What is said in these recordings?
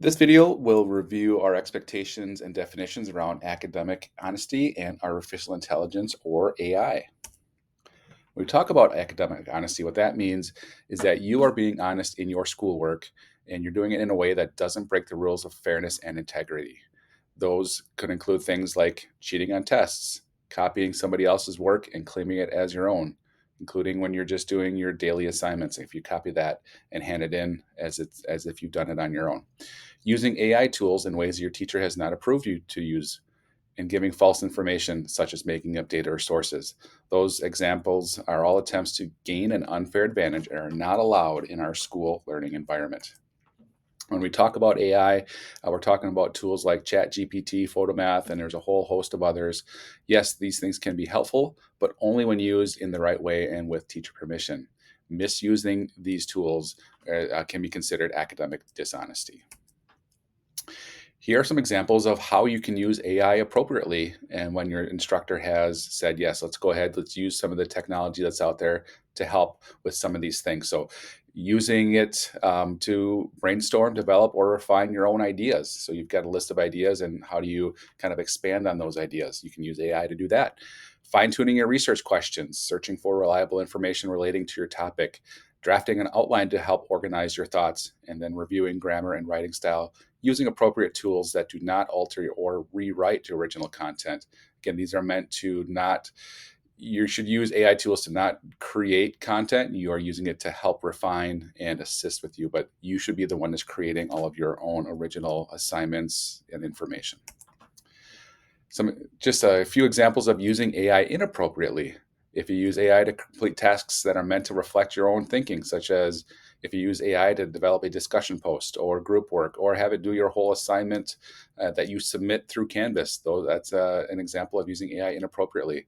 This video will review our expectations and definitions around academic honesty and artificial intelligence, or AI. When we talk about academic honesty, what that means is that you are being honest in your schoolwork and you're doing it in a way that doesn't break the rules of fairness and integrity. Those could include things like cheating on tests, copying somebody else's work and claiming it as your own, including when you're just doing your daily assignments. If you copy that and hand it in as if you've done it on your own, using AI tools in ways your teacher has not approved you to use, and giving false information, such as making up data or sources. Those examples are all attempts to gain an unfair advantage and are not allowed in our school learning environment. When we talk about AI, we're talking about tools like ChatGPT, Photomath, and there's a whole host of others. Yes, these things can be helpful, but only when used in the right way and with teacher permission. Misusing these tools can be considered academic dishonesty. Here are some examples of how you can use AI appropriately. And when your instructor has said, yes, let's go ahead, let's use some of the technology that's out there to help with some of these things. So, using it to brainstorm, develop, or refine your own ideas. So, you've got a list of ideas, and how do you kind of expand on those ideas? You can use AI to do that. Fine tuning your research questions, searching for reliable information relating to your topic, drafting an outline to help organize your thoughts, and then reviewing grammar and writing style using appropriate tools that do not alter or rewrite your original content. Again, these are meant to not, you should use AI tools to not create content. You are using it to help refine and assist with you, but you should be the one that's creating all of your own original assignments and information. Just a few examples of using AI inappropriately. If you use AI to complete tasks that are meant to reflect your own thinking, such as if you use AI to develop a discussion post or group work, or have it do your whole assignment that you submit through Canvas, though that's an example of using AI inappropriately.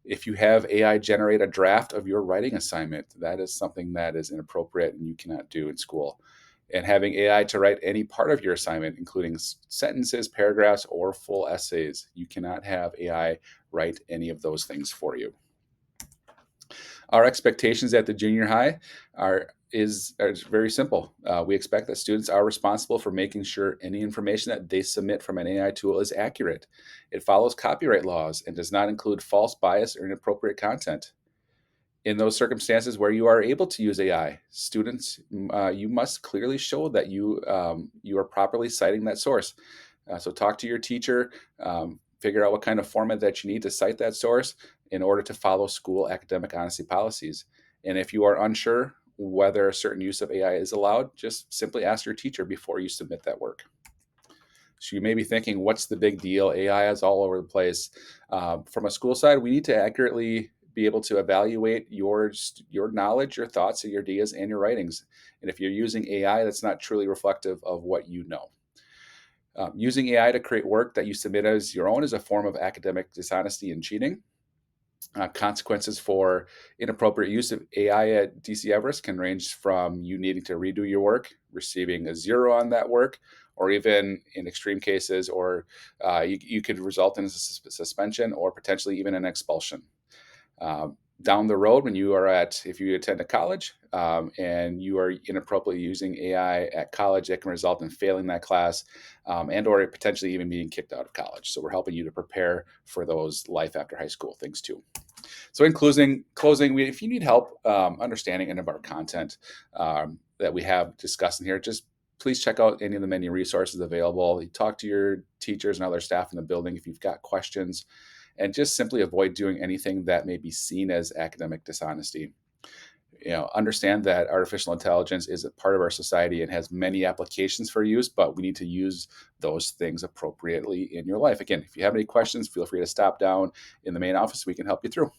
If you have AI generate a draft of your writing assignment, that is something that is inappropriate and you cannot do in school. And having AI to write any part of your assignment, including sentences, paragraphs, or full essays, you cannot have AI write any of those things for you. Our expectations at the junior high are very simple. We expect that students are responsible for making sure any information that they submit from an AI tool is accurate. It follows copyright laws and does not include false, bias, or inappropriate content. In those circumstances where you are able to use AI, students, you must clearly show that you are properly citing that source. So talk to your teacher, figure out what kind of format that you need to cite that source in order to follow school academic honesty policies. And if you are unsure whether a certain use of AI is allowed, just simply ask your teacher before you submit that work. So you may be thinking, what's the big deal? AI is all over the place. From a school side, we need to accurately be able to evaluate your knowledge, your thoughts, your ideas, and your writings. And if you're using AI, that's not truly reflective of what you know. Using AI to create work that you submit as your own is a form of academic dishonesty and cheating. Consequences for inappropriate use of AI at DC Everest can range from you needing to redo your work, receiving a 0 on that work, or even in extreme cases, or you could result in a suspension or potentially even an expulsion. Down the road, if you attend a college and you are inappropriately using AI at college, that can result in failing that class and or potentially even being kicked out of college. So we're helping you to prepare for those life after high school things too. So in closing, if you need help understanding any of our content that we have discussed in here, just please check out any of the many resources available. Talk to your teachers and other staff in the building if you've got questions, and just simply avoid doing anything that may be seen as academic dishonesty. Understand that artificial intelligence is a part of our society and has many applications for use, but we need to use those things appropriately in your life. Again, if you have any questions, feel free to stop down in the main office. We can help you through.